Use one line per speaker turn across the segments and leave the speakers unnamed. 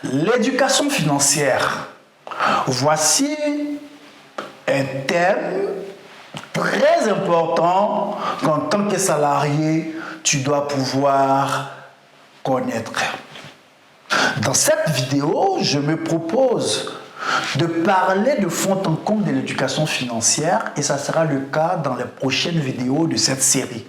L'éducation financière. Voici un thème très important qu'en tant que salarié, tu dois pouvoir connaître. Dans cette vidéo, je me propose de parler de fond en comble de l'éducation financière et ça sera le cas dans les prochaines vidéos de cette série.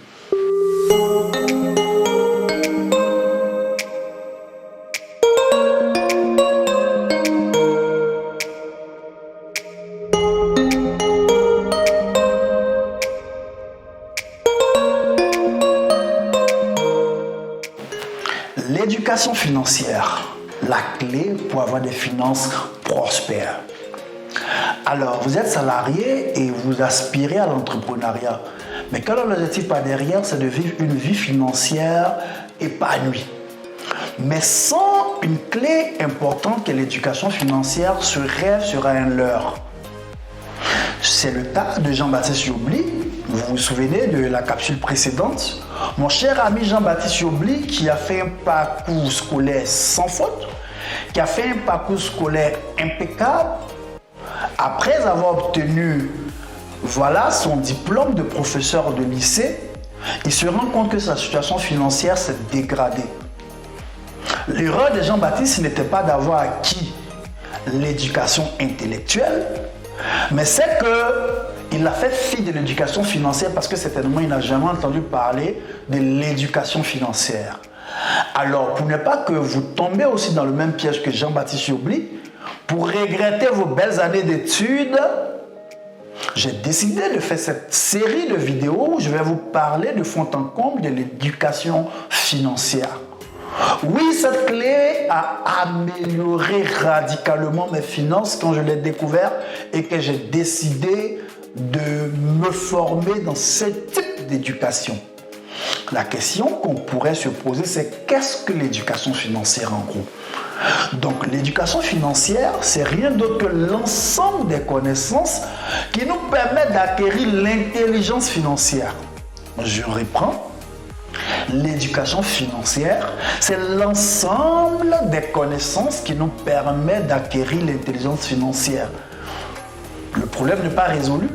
L'éducation financière, la clé pour avoir des finances prospères. Alors, vous êtes salarié et vous aspirez à l'entrepreneuriat. Mais quel est l'objectif par derrière? C'est de vivre une vie financière épanouie. Mais sans une clé importante que l'éducation financière, ce rêve sera un leurre. C'est le cas de Jean-Baptiste Yobli. Vous vous souvenez de la capsule précédente? Mon cher ami Jean-Baptiste Yobli qui a fait un parcours scolaire sans faute, qui a fait un parcours scolaire impeccable, après avoir obtenu son diplôme de professeur de lycée, il se rend compte que sa situation financière s'est dégradée. L'erreur de Jean-Baptiste n'était pas d'avoir acquis l'éducation intellectuelle, mais c'est qu'il a fait fi de l'éducation financière parce que certainement il n'a jamais entendu parler de l'éducation financière. Alors, pour ne pas que vous tombez aussi dans le même piège que Jean-Baptiste Yobli, pour regretter vos belles années d'études, j'ai décidé de faire cette série de vidéos où je vais vous parler de fond en comble de l'éducation financière. Oui, cette clé a amélioré radicalement mes finances quand je l'ai découvert et que j'ai décidé de me former dans ce type d'éducation. La question qu'on pourrait se poser, c'est qu'est-ce que l'éducation financière en gros? Donc l'éducation financière, c'est rien d'autre que l'ensemble des connaissances qui nous permettent d'acquérir l'intelligence financière. Je reprends. L'éducation financière, c'est l'ensemble des connaissances qui nous permettent d'acquérir l'intelligence financière. Le problème n'est pas résolu.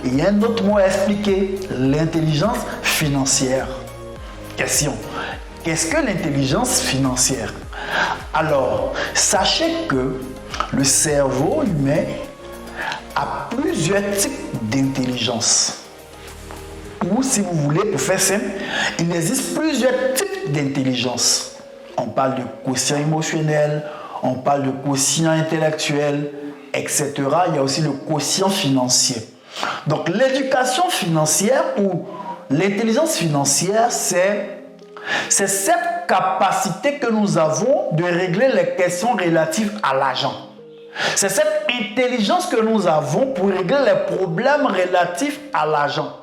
Il y a un autre mot à expliquer, l'intelligence financière. Question, qu'est-ce que l'intelligence financière? Alors, sachez que le cerveau humain a plusieurs types d'intelligence. Ou si vous voulez, pour faire simple, il existe plusieurs types d'intelligence. On parle de quotient émotionnel, on parle de quotient intellectuel, etc. Il y a aussi le quotient financier. Donc l'éducation financière ou l'intelligence financière, c'est cette capacité que nous avons de régler les questions relatives à l'argent. C'est cette intelligence que nous avons pour régler les problèmes relatifs à l'argent.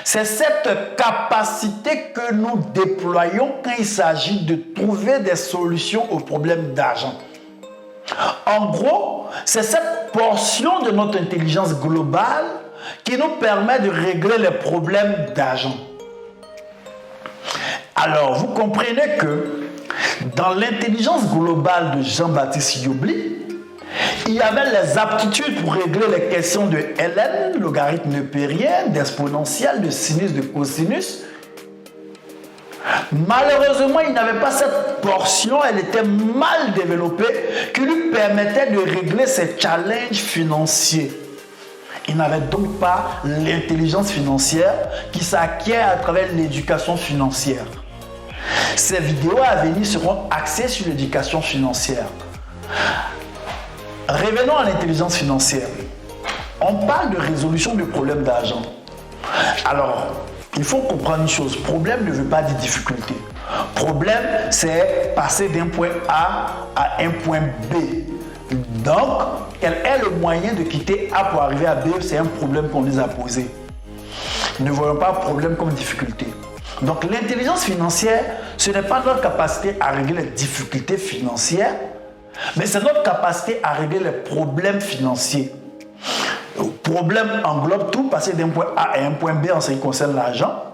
C'est cette capacité que nous déployons quand il s'agit de trouver des solutions aux problèmes d'argent. En gros, c'est cette portion de notre intelligence globale qui nous permet de régler les problèmes d'argent. Alors, vous comprenez que dans l'intelligence globale de Jean-Baptiste Yobli, il y avait les aptitudes pour régler les questions de Ln, logarithme népérien, d'exponentielle, de sinus, de cosinus. Malheureusement, il n'avait pas cette portion, elle était mal développée, qui lui permettait de régler ses challenges financiers. Il n'avait donc pas l'intelligence financière qui s'acquiert à travers l'éducation financière. Ces vidéos à venir seront axées sur l'éducation financière. Revenons à l'intelligence financière. On parle de résolution de problèmes d'argent. Alors, il faut comprendre une chose. Problème ne veut pas dire difficulté. Problème, c'est passer d'un point A à un point B. Donc, quel est le moyen de quitter A pour arriver à B? C'est un problème qu'on nous a posé. Ne voyons pas problème comme difficulté. Donc, l'intelligence financière, ce n'est pas notre capacité à régler les difficultés financières, mais c'est notre capacité à régler les problèmes financiers. Le problème englobe tout, passer d'un point A à un point B en ce qui concerne l'argent.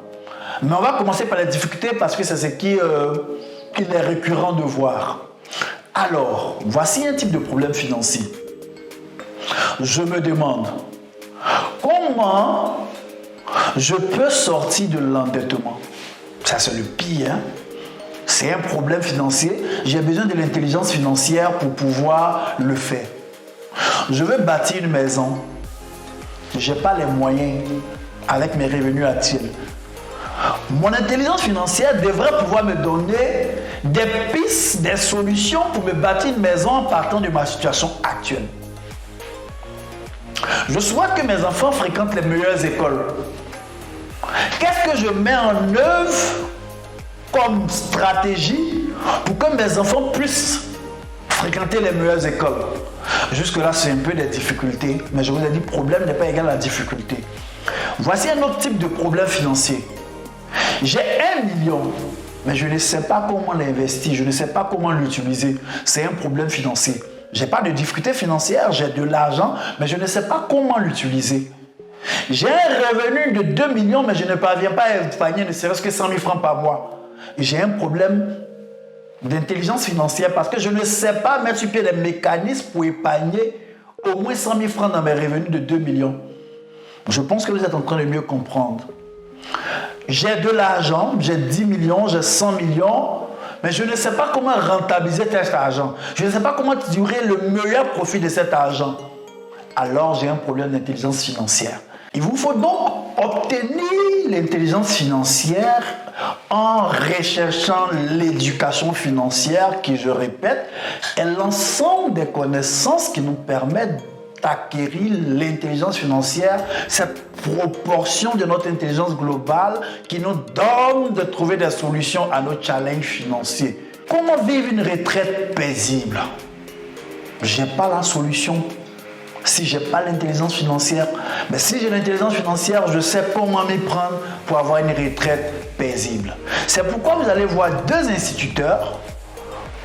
Mais on va commencer par les difficultés parce que c'est ce qui est récurrent de voir. Alors, voici un type de problème financier. Je me demande, comment je peux sortir de l'endettement? Ça, c'est le pire. Hein? C'est un problème financier. J'ai besoin de l'intelligence financière pour pouvoir le faire. Je veux bâtir une maison. Je n'ai pas les moyens avec mes revenus actuels. Mon intelligence financière devrait pouvoir me donner des pistes, des solutions pour me bâtir une maison en partant de ma situation actuelle. Je souhaite que mes enfants fréquentent les meilleures écoles. Qu'est-ce que je mets en œuvre comme stratégie pour que mes enfants puissent fréquenter les meilleures écoles? Jusque-là, c'est un peu des difficultés, mais je vous ai dit, problème n'est pas égal à difficulté. Voici un autre type de problème financier. J'ai 1 million, mais je ne sais pas comment l'investir, je ne sais pas comment l'utiliser. C'est un problème financier. Je n'ai pas de difficulté financière, j'ai de l'argent, mais je ne sais pas comment l'utiliser. J'ai un revenu de 2 millions, mais je ne parviens pas à épargner ne serait-ce que 100 000 francs par mois. J'ai un problème d'intelligence financière parce que je ne sais pas mettre sur pied les mécanismes pour épargner au moins 100 000 francs dans mes revenus de 2 millions. Je pense que vous êtes en train de mieux comprendre. J'ai de l'argent, j'ai 10 millions, j'ai 100 millions, mais je ne sais pas comment rentabiliser cet argent. Je ne sais pas comment tirer le meilleur profit de cet argent. Alors j'ai un problème d'intelligence financière. Il vous faut donc obtenir l'intelligence financière en recherchant l'éducation financière qui, je répète, est l'ensemble des connaissances qui nous permettent d'acquérir l'intelligence financière, cette proportion de notre intelligence globale qui nous donne de trouver des solutions à nos challenges financiers. Comment vivre une retraite paisible? Je n'ai pas la solution. Si je n'ai pas l'intelligence financière, mais si j'ai l'intelligence financière, je sais comment m'y prendre pour avoir une retraite paisible. C'est pourquoi vous allez voir 2 instituteurs,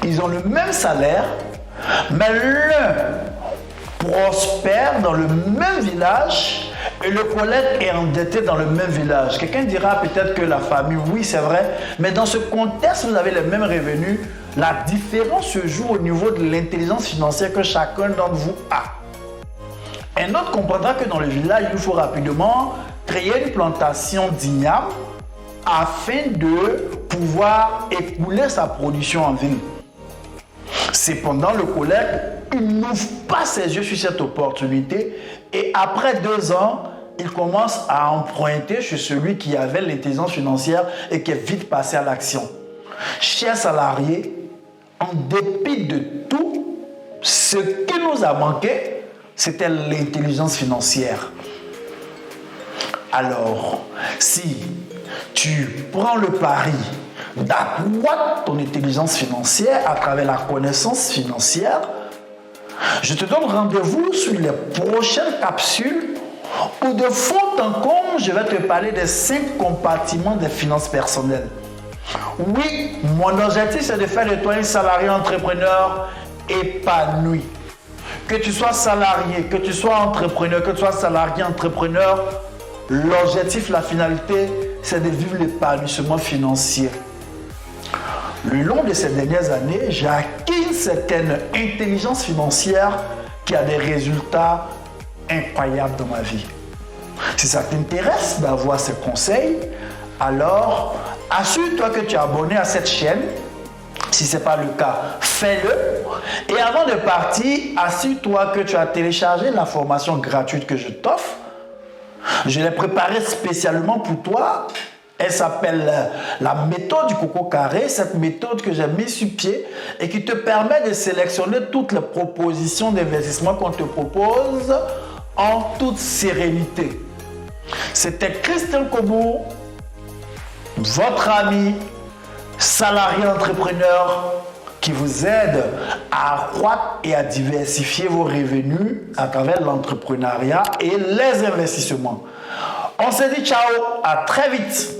ils ont le même salaire, mais l'un prospère dans le même village et le collègue est endetté dans le même village. Quelqu'un dira peut-être que la famille, oui c'est vrai, mais dans ce contexte, vous avez les mêmes revenus. La différence se joue au niveau de l'intelligence financière que chacun d'entre vous a. Un autre comprendra que dans le village, il faut rapidement créer une plantation d'igname afin de pouvoir écouler sa production en ville. Cependant, le collègue, il n'ouvre pas ses yeux sur cette opportunité et après 2 ans, il commence à emprunter chez celui qui avait l'intelligence financière et qui est vite passé à l'action. Chers salariés, en dépit de tout, ce qui nous a manqué, c'était l'intelligence financière. Alors, si tu prends le pari d'accroître ton intelligence financière à travers la connaissance financière, je te donne rendez-vous sur les prochaines capsules où de fond en comble, je vais te parler des 5 compartiments des finances personnelles. Oui, mon objectif, c'est de faire de toi un salarié entrepreneur épanoui. Que tu sois salarié, que tu sois entrepreneur, que tu sois salarié entrepreneur, l'objectif, la finalité, c'est de vivre l'épanouissement financier. Le long de ces dernières années, j'ai acquis une certaine intelligence financière qui a des résultats incroyables dans ma vie. Si ça t'intéresse d'avoir ces conseils, alors assure-toi que tu es abonné à cette chaîne. Si ce n'est pas le cas, fais-le. Et avant de partir, assure-toi que tu as téléchargé la formation gratuite que je t'offre. Je l'ai préparée spécialement pour toi. Elle s'appelle la méthode du coco carré, cette méthode que j'ai mise sur pied et qui te permet de sélectionner toutes les propositions d'investissement qu'on te propose en toute sérénité. C'était Christian Kobo, votre ami salarié entrepreneur qui vous aide à accroître et à diversifier vos revenus à travers l'entrepreneuriat et les investissements. On se dit ciao, à très vite.